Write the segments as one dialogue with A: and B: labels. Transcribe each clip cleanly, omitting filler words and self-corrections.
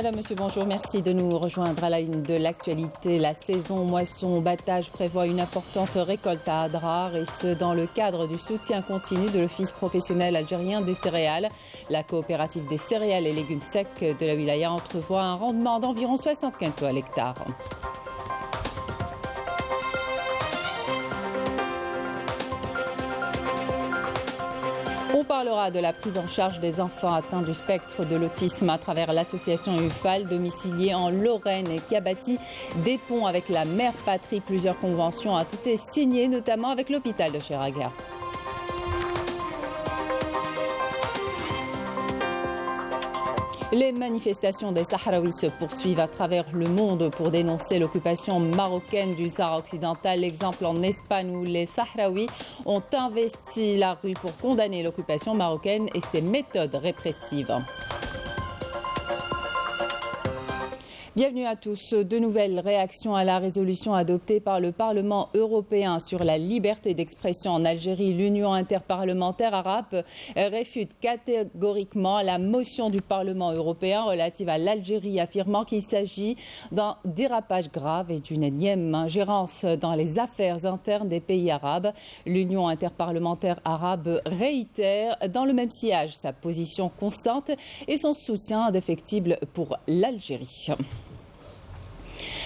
A: Madame, Monsieur, bonjour. Merci de nous rejoindre à la une de l'actualité. La saison moisson-battage prévoit une importante récolte à Adrar et ce dans le cadre du soutien continu de l'Office professionnel algérien des céréales. La coopérative des céréales et légumes secs de la wilaya entrevoit un rendement d'environ 60 quintaux à l'hectare. On parlera de la prise en charge des enfants atteints du spectre de l'autisme à travers l'association UFAL, domiciliée en Lorraine et qui a bâti des ponts avec la mère patrie. Plusieurs conventions ont été signées, notamment avec l'hôpital de Cheraga. Les manifestations des Sahraouis se poursuivent à travers le monde pour dénoncer l'occupation marocaine du Sahara occidental. L'exemple en Espagne où les Sahraouis ont investi la rue pour condamner l'occupation marocaine et ses méthodes répressives. Bienvenue à tous. De nouvelles réactions à la résolution adoptée par le Parlement européen sur la liberté d'expression en Algérie. L'Union interparlementaire arabe réfute catégoriquement la motion du Parlement européen relative à l'Algérie, affirmant qu'il s'agit d'un dérapage grave et d'une énième ingérence dans les affaires internes des pays arabes. L'Union interparlementaire arabe réitère dans le même sillage sa position constante et son soutien indéfectible pour l'Algérie.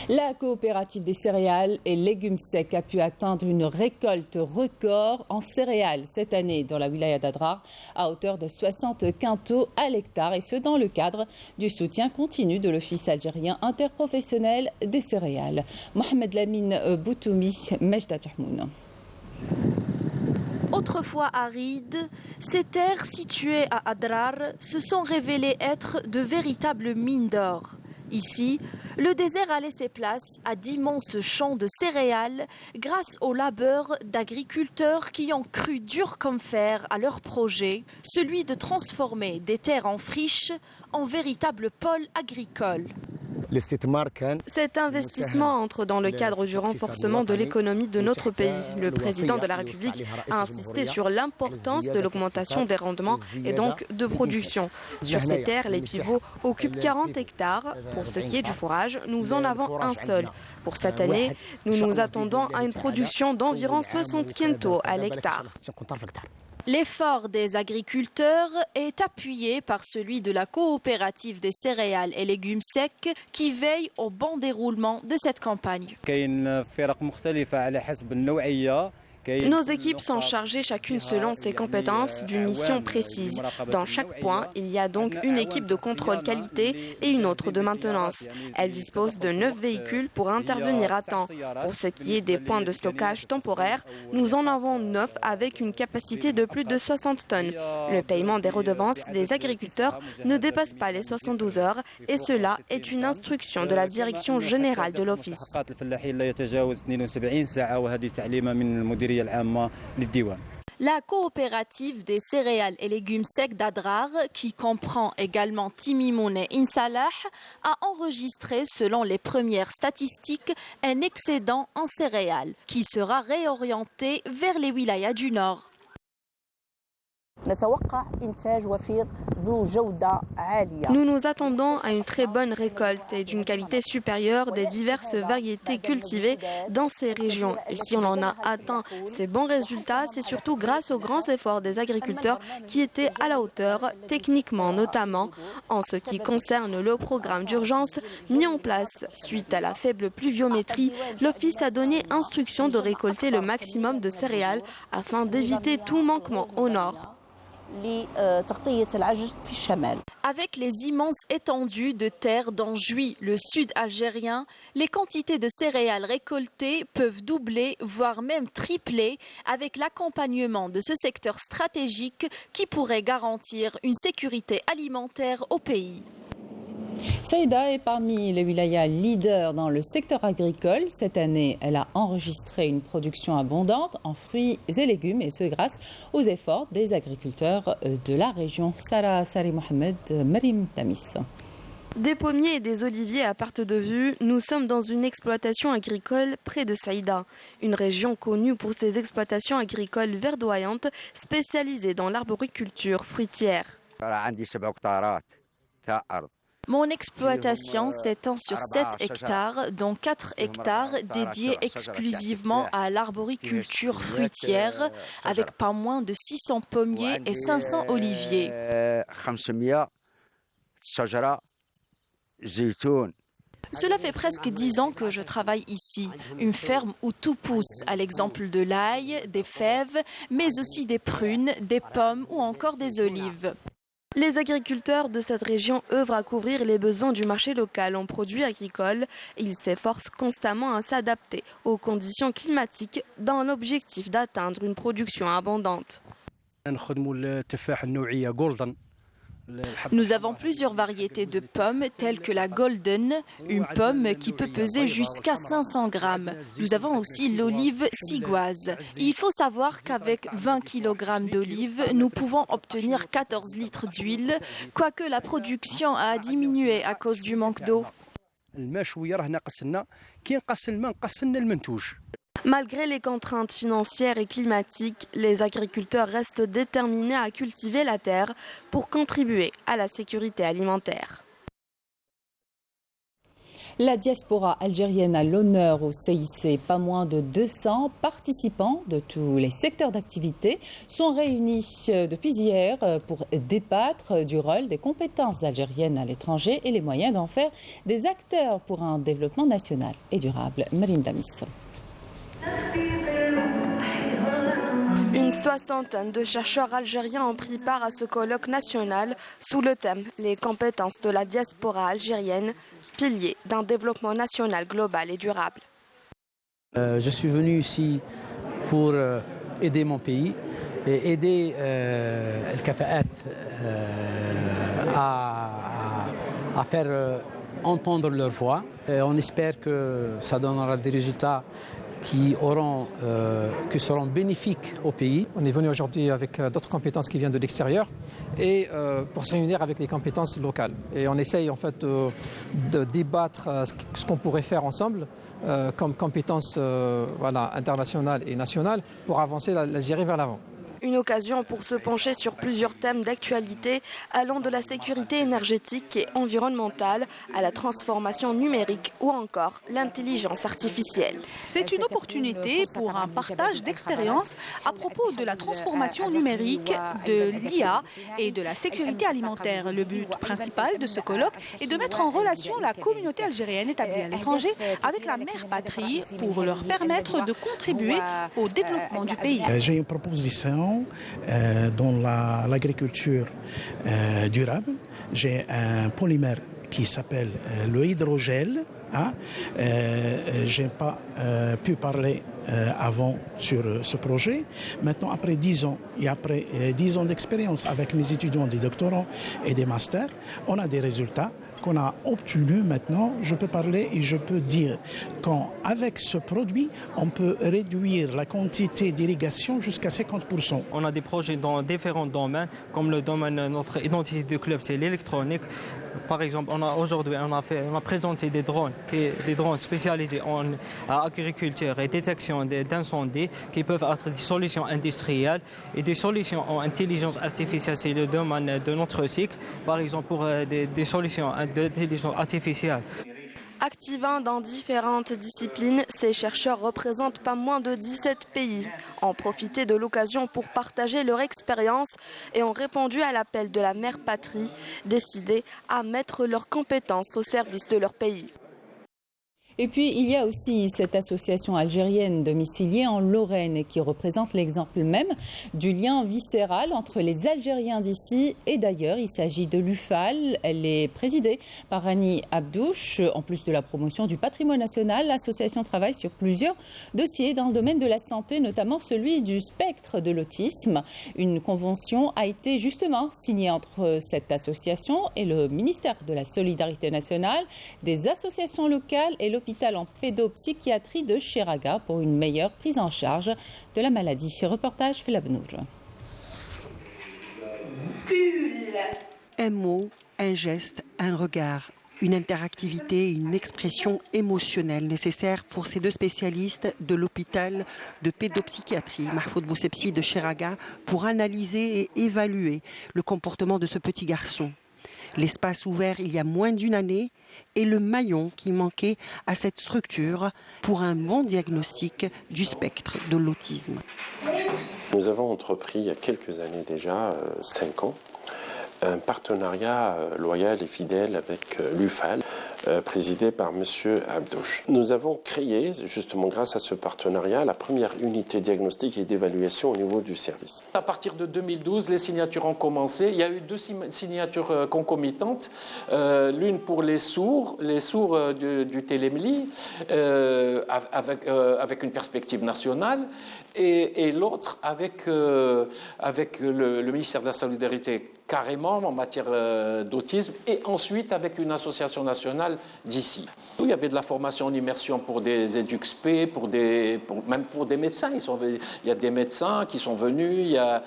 A: La coopérative des céréales et légumes secs a pu atteindre une récolte record en céréales cette année dans la wilaya d'Adrar à hauteur de 60 quintaux à l'hectare et ce dans le cadre du soutien continu de l'Office algérien interprofessionnel des céréales. Mohamed Lamine Boutoumi, Mejda Jahmoun.
B: Autrefois arides, ces terres situées à Adrar se sont révélées être de véritables mines d'or. Ici, le désert a laissé place à d'immenses champs de céréales grâce au labeur d'agriculteurs qui ont cru dur comme fer à leur projet, celui de transformer des terres en friches en véritables pôles agricoles. Cet investissement entre dans le cadre du renforcement de l'économie de notre pays. Le président de la République a insisté sur l'importance de l'augmentation des rendements et donc de production. Sur ces terres, les pivots occupent 40 hectares. Pour ce qui est du fourrage, nous en avons un seul. Pour cette année, nous nous attendons à une production d'environ 60 quintaux à l'hectare. L'effort des agriculteurs est appuyé par celui de la coopérative des céréales et légumes secs qui veille au bon déroulement de cette campagne. Nos équipes sont chargées chacune selon ses compétences d'une mission précise. Dans chaque point, il y a donc une équipe de contrôle qualité et une autre de maintenance. Elle dispose de 9 véhicules pour intervenir à temps. Pour ce qui est des points de stockage temporaires, nous en avons 9 avec une capacité de plus de 60 tonnes. Le paiement des redevances des agriculteurs ne dépasse pas les 72 heures et cela est une instruction de la direction générale de l'Office. La coopérative des céréales et légumes secs d'Adrar, qui comprend également Timimoun et Insalah, a enregistré, selon les premières statistiques, un excédent en céréales qui sera réorienté vers les wilayas du Nord. Nous nous attendons à une très bonne récolte et d'une qualité supérieure des diverses variétés cultivées dans ces régions. Et si on en a atteint ces bons résultats, c'est surtout grâce aux grands efforts des agriculteurs qui étaient à la hauteur, techniquement notamment, en ce qui concerne le programme d'urgence mis en place suite à la faible pluviométrie. L'Office a donné instruction de récolter le maximum de céréales afin d'éviter tout manquement au nord. Avec les immenses étendues de terre dont jouit le sud algérien, les quantités de céréales récoltées peuvent doubler, voire même tripler, avec l'accompagnement de ce secteur stratégique qui pourrait garantir une sécurité alimentaire au pays.
A: Saïda est parmi les wilayas leaders dans le secteur agricole. Cette année, elle a enregistré une production abondante en fruits et légumes, et ce grâce aux efforts des agriculteurs de la région. Sarah Sari Mohamed, Marim Tamis.
B: Des pommiers et des oliviers à perte de vue, nous sommes dans une exploitation agricole près de Saïda, une région connue pour ses exploitations agricoles verdoyantes spécialisées dans l'arboriculture fruitière. Mon exploitation s'étend sur 7 hectares, dont 4 hectares dédiés exclusivement à l'arboriculture fruitière, avec pas moins de 600 pommiers et 500 oliviers. Cela fait presque 10 ans que je travaille ici, une ferme où tout pousse, à l'exemple de l'ail, des fèves, mais aussi des prunes, des pommes ou encore des olives. Les agriculteurs de cette région œuvrent à couvrir les besoins du marché local en produits agricoles. Ils s'efforcent constamment à s'adapter aux conditions climatiques dans l'objectif d'atteindre une production abondante. Nous avons plusieurs variétés de pommes telles que la Golden, une pomme qui peut peser jusqu'à 500 grammes. Nous avons aussi l'olive sigoise. Il faut savoir qu'avec 20 kg d'olive, nous pouvons obtenir 14 litres d'huile, quoique la production a diminué à cause du manque d'eau. Malgré les contraintes financières et climatiques, les agriculteurs restent déterminés à cultiver la terre pour contribuer à la sécurité alimentaire.
A: La diaspora algérienne a l'honneur au CIC. Pas moins de 200 participants de tous les secteurs d'activité sont réunis depuis hier pour débattre du rôle des compétences algériennes à l'étranger et les moyens d'en faire des acteurs pour un développement national et durable. Marine Damis.
B: Une soixantaine de chercheurs algériens ont pris part à ce colloque national sous le thème « Les compétences de la diaspora algérienne, pilier d'un développement national global et durable ».
C: Je suis venu ici pour aider mon pays et aider El Kafa'at à faire entendre leur voix. Et on espère que ça donnera des résultats qui seront bénéfiques au pays.
D: On est venu aujourd'hui avec d'autres compétences qui viennent de l'extérieur et pour se réunir avec les compétences locales. Et on essaye en fait de débattre ce qu'on pourrait faire ensemble comme compétences internationales et nationales pour avancer l'Algérie vers l'avant.
B: Une occasion pour se pencher sur plusieurs thèmes d'actualité allant de la sécurité énergétique et environnementale à la transformation numérique ou encore l'intelligence artificielle.
E: C'est une opportunité pour un partage d'expériences à propos de la transformation numérique, de l'IA et de la sécurité alimentaire. Le but principal de ce colloque est de mettre en relation la communauté algérienne établie à l'étranger avec la mère patrie pour leur permettre de contribuer au développement du pays.
F: J'ai une proposition dans l'agriculture durable. J'ai un polymère qui s'appelle le hydrogel. Je n'ai pas pu parler avant sur ce projet. Maintenant, après 10 ans et après 10 ans d'expérience avec mes étudiants, des doctorants et des masters, on a des résultats qu'on a obtenus maintenant. Je peux parler et je peux dire qu'avec ce produit, on peut réduire la quantité d'irrigation jusqu'à 50%.
G: On a des projets dans différents domaines, comme le domaine de notre identité du club, c'est l'électronique. Par exemple, aujourd'hui, on a présenté des drones spécialisés en agriculture et détection d'incendies qui peuvent être des solutions industrielles et des solutions en intelligence artificielle, c'est le domaine de notre cycle, par exemple pour des solutions d'intelligence artificielle.
B: Activant dans différentes disciplines, ces chercheurs représentent pas moins de 17 pays, ont profité de l'occasion pour partager leur expérience et ont répondu à l'appel de la mère patrie, décidés à mettre leurs compétences au service de leur pays.
A: Et puis, il y a aussi cette association algérienne domiciliée en Lorraine qui représente l'exemple même du lien viscéral entre les Algériens d'ici et d'ailleurs. Il s'agit de l'UFAL. Elle est présidée par Rani Abdouche. En plus de la promotion du patrimoine national, l'association travaille sur plusieurs dossiers dans le domaine de la santé, notamment celui du spectre de l'autisme. Une convention a été justement signée entre cette association et le ministère de la Solidarité nationale, des associations locales et l'hôpital en pédopsychiatrie de Cheraga pour une meilleure prise en charge de la maladie. Reportage Philippe Nour.
H: Un mot, un geste, un regard, une interactivité, une expression émotionnelle nécessaire pour ces deux spécialistes de l'hôpital de pédopsychiatrie Mahfoud Boussepsi de Cheraga pour analyser et évaluer le comportement de ce petit garçon. L'espace ouvert il y a moins d'une année est le maillon qui manquait à cette structure pour un bon diagnostic du spectre de l'autisme.
I: Nous avons entrepris il y a quelques années déjà, 5 ans, un partenariat loyal et fidèle avec l'UFAL, présidé par M. Abdouche. Nous avons créé, justement grâce à ce partenariat, la première unité diagnostique et d'évaluation au niveau du service.
J: À partir de 2012, les signatures ont commencé. Il y a eu 2 signatures concomitantes, l'une pour les sourds du Télémli, avec une perspective nationale, et l'autre avec le ministère de la Solidarité, carrément en matière d'autisme, et ensuite avec une association nationale d'ici. Il y avait de la formation en immersion pour des EduxP, même pour des médecins. Il y a des médecins qui sont venus, il y a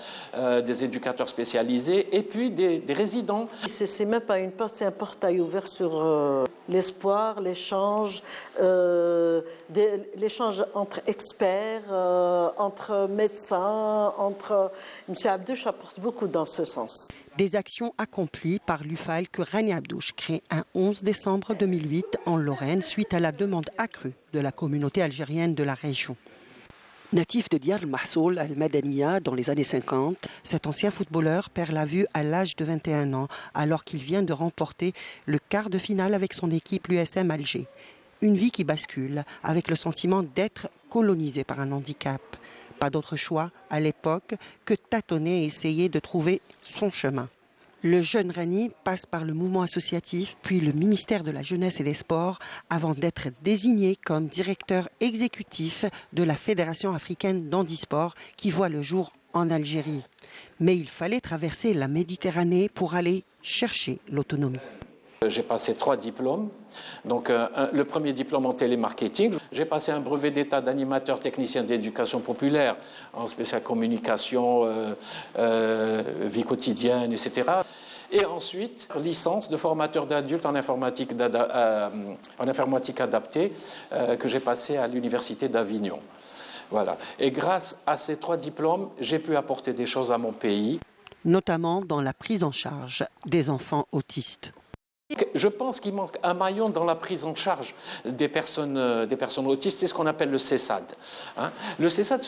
J: des éducateurs spécialisés, et puis des résidents.
K: C'est même pas une porte, c'est un portail ouvert sur l'espoir, l'échange entre experts, entre médecins, M. Abdouche apporte beaucoup dans ce sens.
H: Des actions accomplies par l'UFAL que Rania Abdouche crée un 11 décembre 2008 en Lorraine suite à la demande accrue de la communauté algérienne de la région. Natif de Diyar Mahsoul al-Madaniya dans les années 50, cet ancien footballeur perd la vue à l'âge de 21 ans alors qu'il vient de remporter le quart de finale avec son équipe l'USM Alger. Une vie qui bascule avec le sentiment d'être colonisé par un handicap. Pas d'autre choix à l'époque que tâtonner et essayer de trouver son chemin. Le jeune Rani passe par le mouvement associatif, puis le ministère de la Jeunesse et des Sports, avant d'être désigné comme directeur exécutif de la Fédération africaine d'handisport qui voit le jour en Algérie. Mais il fallait traverser la Méditerranée pour aller chercher l'autonomie.
J: J'ai passé 3 diplômes. Donc, le premier diplôme en télémarketing. J'ai passé un brevet d'état d'animateur technicien d'éducation populaire en spécial communication, vie quotidienne, etc. Et ensuite, licence de formateur d'adultes en informatique adaptée que j'ai passé à l'université d'Avignon. Voilà. Et grâce à ces 3 diplômes, j'ai pu apporter des choses à mon pays.
H: Notamment dans la prise en charge des enfants autistes.
J: Je pense qu'il manque un maillon dans la prise en charge des personnes autistes, c'est ce qu'on appelle le CESAD. Le CESAD,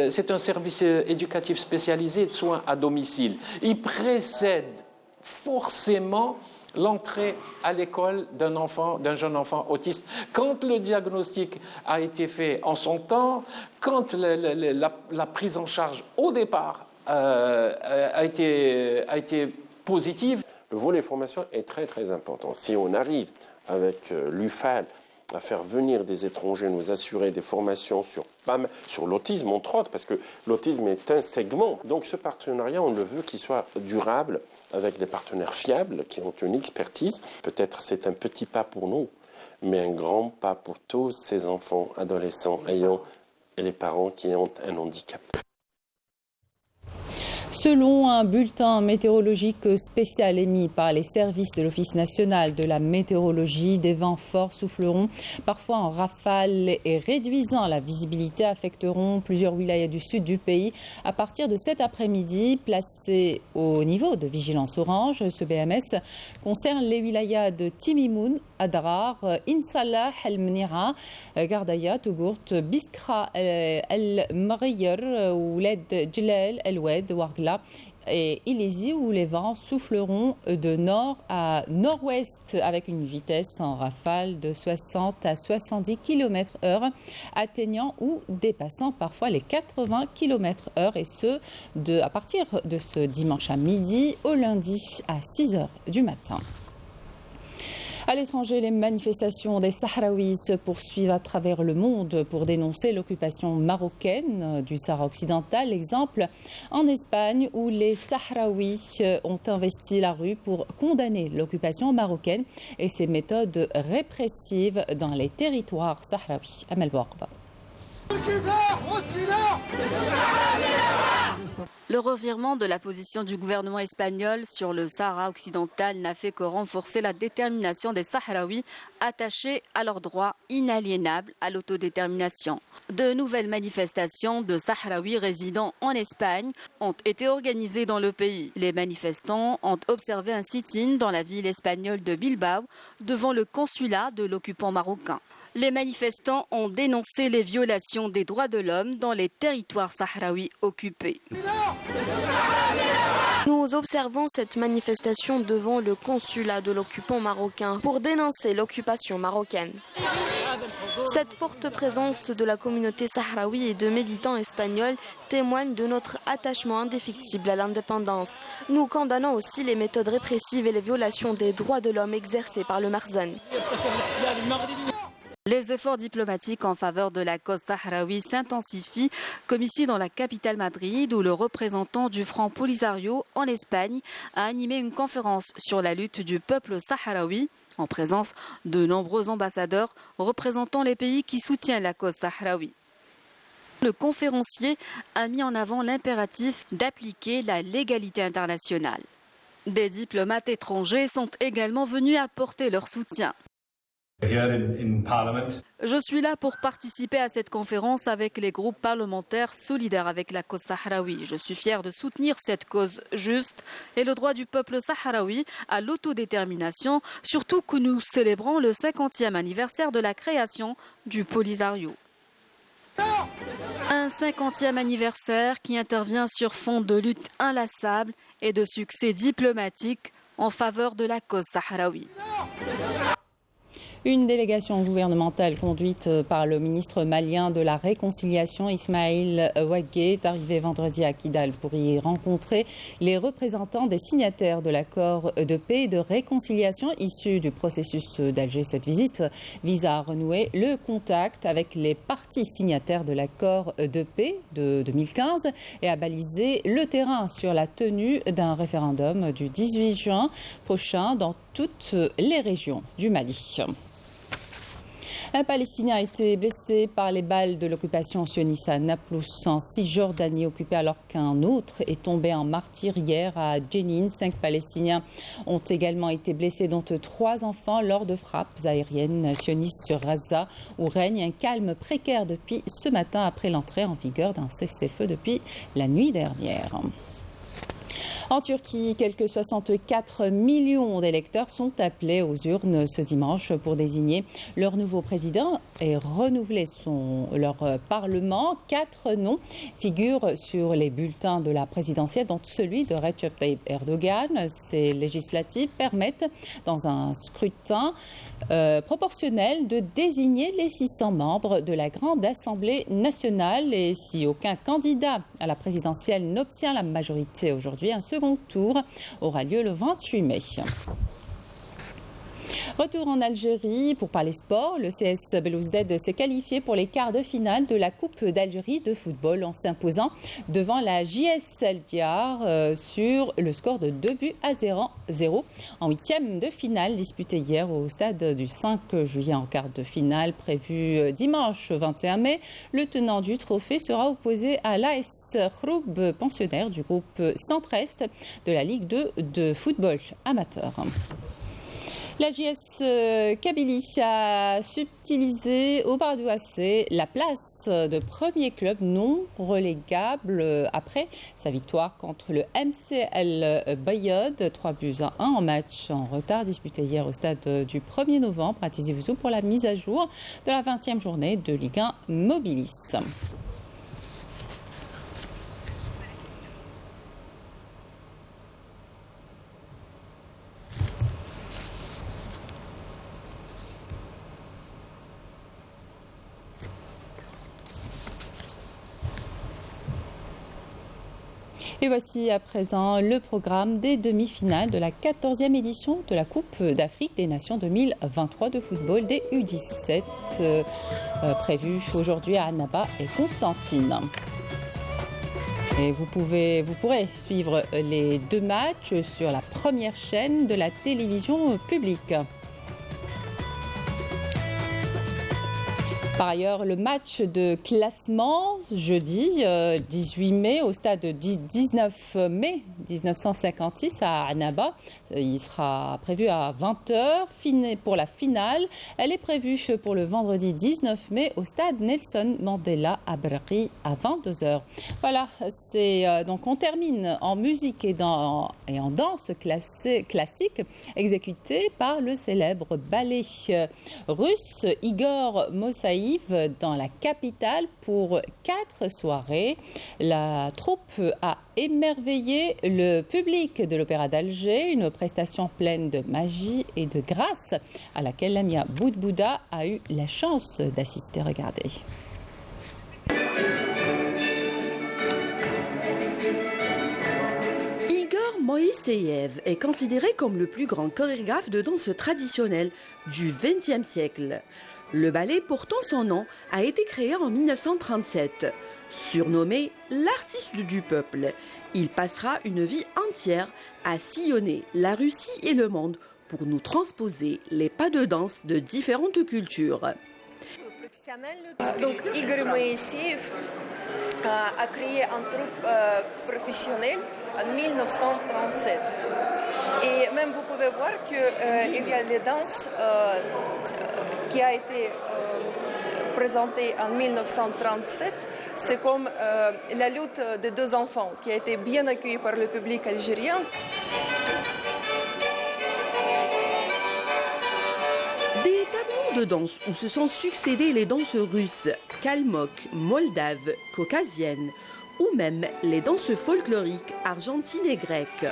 J: c'est un service éducatif spécialisé de soins à domicile. Il précède forcément l'entrée à l'école d'un jeune enfant autiste. Quand le diagnostic a été fait en son temps, quand la prise en charge au départ a été positive.
I: Le volet formation est très très important. Si on arrive avec l'UFAL à faire venir des étrangers, nous assurer des formations sur l'autisme entre autres, parce que l'autisme est un segment. Donc ce partenariat, on le veut qu'il soit durable, avec des partenaires fiables qui ont une expertise. Peut-être c'est un petit pas pour nous, mais un grand pas pour tous ces enfants, adolescents et les parents qui ont un handicap.
A: Selon un bulletin météorologique spécial émis par les services de l'Office national de la météorologie, des vents forts souffleront parfois en rafales et réduisant la visibilité affecteront plusieurs wilayas du sud du pays à partir de cet après-midi. Placé au niveau de vigilance orange, ce BMS concerne les wilayas de Timimoun, Adrar, Insalah, El-Mnira, Gardaya, Tougourt, Biskra, El-Mariyar, Ouled, Djelal, El-Oued, Wargla et Ilizi, où les vents souffleront de nord à nord-ouest avec une vitesse en rafale de 60 à 70 km/h, atteignant ou dépassant parfois les 80 km/h, et ce à partir de ce dimanche à midi au lundi à 6 h du matin. À l'étranger, les manifestations des Sahraouis se poursuivent à travers le monde pour dénoncer l'occupation marocaine du Sahara occidental. Exemple en Espagne où les Sahraouis ont investi la rue pour condamner l'occupation marocaine et ses méthodes répressives dans les territoires sahraouis. Amel Bouarba.
L: Le revirement de la position du gouvernement espagnol sur le Sahara occidental n'a fait que renforcer la détermination des Sahraouis attachés à leur droit inaliénable à l'autodétermination. De nouvelles manifestations de Sahraouis résidant en Espagne ont été organisées dans le pays. Les manifestants ont observé un sit-in dans la ville espagnole de Bilbao devant le consulat de l'occupant marocain. Les manifestants ont dénoncé les violations des droits de l'homme dans les territoires sahraouis occupés.
M: Nous observons cette manifestation devant le consulat de l'occupant marocain pour dénoncer l'occupation marocaine. Cette forte présence de la communauté sahraoui et de militants espagnols témoigne de notre attachement indéfectible à l'indépendance. Nous condamnons aussi les méthodes répressives et les violations des droits de l'homme exercées par le Marzan.
L: Les efforts diplomatiques en faveur de la cause sahraoui s'intensifient, comme ici dans la capitale Madrid, où le représentant du Front Polisario en Espagne a animé une conférence sur la lutte du peuple sahraoui, en présence de nombreux ambassadeurs représentant les pays qui soutiennent la cause sahraoui. Le conférencier a mis en avant l'impératif d'appliquer la légalité internationale. Des diplomates étrangers sont également venus apporter leur soutien. Je suis là pour participer à cette conférence avec les groupes parlementaires solidaires avec la cause sahraoui. Je suis fier de soutenir cette cause juste et le droit du peuple sahraoui à l'autodétermination, surtout que nous célébrons le 50e anniversaire de la création du Polisario. Un 50e anniversaire qui intervient sur fond de lutte inlassable et de succès diplomatique en faveur de la cause sahraoui.
A: Une délégation gouvernementale conduite par le ministre malien de la Réconciliation, Ismaïl Ouagué, est arrivée vendredi à Kidal pour y rencontrer les représentants des signataires de l'accord de paix et de réconciliation issu du processus d'Alger. Cette visite vise à renouer le contact avec les parties signataires de l'accord de paix de 2015 et à baliser le terrain sur la tenue d'un référendum du 18 juin prochain dans toutes les régions du Mali. Un Palestinien a été blessé par les balles de l'occupation sioniste à Naplouse en Cisjordanie occupée, alors qu'un autre est tombé en martyr hier à Jenin. 5 Palestiniens ont également été blessés, dont 3 enfants, lors de frappes aériennes sionistes sur Gaza, où règne un calme précaire depuis ce matin après l'entrée en vigueur d'un cessez-le-feu depuis la nuit dernière. En Turquie, quelques 64 millions d'électeurs sont appelés aux urnes ce dimanche pour désigner leur nouveau président et renouveler leur parlement. 4 noms figurent sur les bulletins de la présidentielle, dont celui de Recep Tayyip Erdogan. Ces législatives permettent, dans un scrutin proportionnel, de désigner les 600 membres de la Grande Assemblée nationale. Et si aucun candidat à la présidentielle n'obtient la majorité aujourd'hui, un second tour aura lieu le 28 mai. Retour en Algérie pour parler sport. Le CS Belouizdad s'est qualifié pour les quarts de finale de la Coupe d'Algérie de football en s'imposant devant la JS Albiar sur le score de 2-0 en 8e de finale disputée hier au stade du 5 juillet. En quart de finale prévu dimanche 21 mai, le tenant du trophée sera opposé à l'AS Khroub, pensionnaire du groupe Centre-Est de la Ligue 2 de football amateur. La JS Kabylie a subtilisé au Bardouassé la place de premier club non relégable après sa victoire contre le MCL Bayod, 3-1 en match en retard disputé hier au stade du 1er novembre à Tizi Ouzou pour la mise à jour de la 20e journée de Ligue 1 Mobilis. Et voici à présent le programme des demi-finales de la 14e édition de la Coupe d'Afrique des Nations 2023 de football des U17 prévue aujourd'hui à Annaba et Constantine. Et vous pourrez suivre les 2 matchs sur la première chaîne de la télévision publique. Par ailleurs, le match de classement jeudi 18 mai au stade 19 mai 1956 à Annaba. Il sera prévu à 20h pour la finale. Elle est prévue pour le vendredi 19 mai au stade Nelson Mandela à Berry à 22h. Voilà, donc on termine en musique et en danse classique exécutée par le célèbre ballet russe Igor Moussaïev dans la capitale pour 4 soirées. La troupe a émerveillé le public de l'Opéra d'Alger, une prestation pleine de magie et de grâce à laquelle Lamia Boudbouda a eu la chance d'assister. Regardez.
N: Igor Moïseyev est considéré comme le plus grand chorégraphe de danse traditionnelle du XXe siècle. Le ballet portant son nom a été créé en 1937. Surnommé l'artiste du peuple, il passera une vie entière à sillonner la Russie et le monde pour nous transposer les pas de danse de différentes cultures.
O: Donc Igor Moïseyev a créé un troupe professionnel en 1937. Et même vous pouvez voir qu'il y a les danses qui a été présentée en 1937. C'est comme la lutte des deux enfants qui a été bien accueillie par le public algérien.
N: Des tableaux de danse où se sont succédés les danses russes, kalmoques, moldaves, caucasiennes ou même les danses folkloriques argentines et grecques.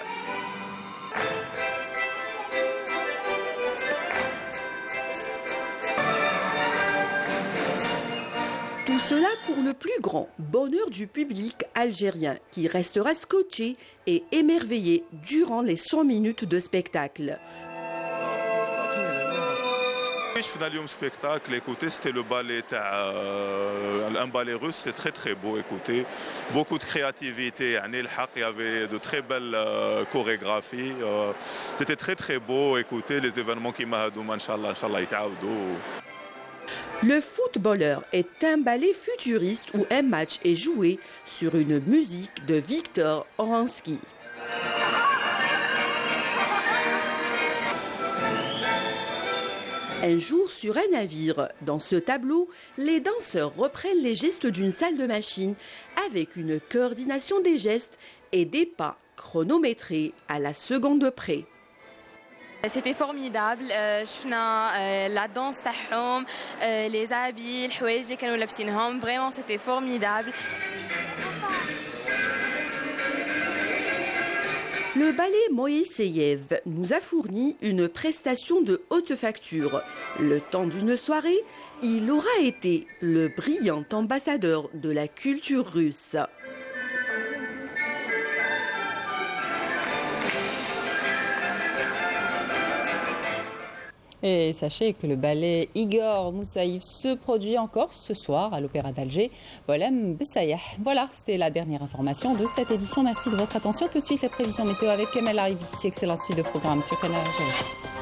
N: Tout cela pour le plus grand bonheur du public algérien qui restera scotché et émerveillé durant les 100 minutes de spectacle.
P: شفنا spectacle, écoutez, c'était le ballet, un ballet russe, c'est très très beau, écoutez, beaucoup de créativité, il y avait de très belles chorégraphies, c'était très très beau, écoutez, les événements qui m'aident, inchallah,
N: Le footballeur est un ballet futuriste où un match est joué sur une musique de Victor Oransky. Un jour sur un navire, dans ce tableau, les danseurs reprennent les gestes d'une salle de machine avec une coordination des gestes et des pas chronométrés à la seconde près.
Q: C'était formidable, شفنا la danse تاعهم, les habits, الحوايج اللي كانوا لابسينهم, vraiment c'était formidable.
N: Le ballet Moïseyev nous a fourni une prestation de haute facture. Le temps d'une soirée, il aura été le brillant ambassadeur de la culture russe.
A: Et sachez que le ballet Igor Moussaïev se produit encore ce soir à l'Opéra d'Alger. Voilà, c'était la dernière information de cette édition. Merci de votre attention. Tout de suite, les prévisions météo avec Kemel Aribi. Excellente suite de programme sur Canal Algérie.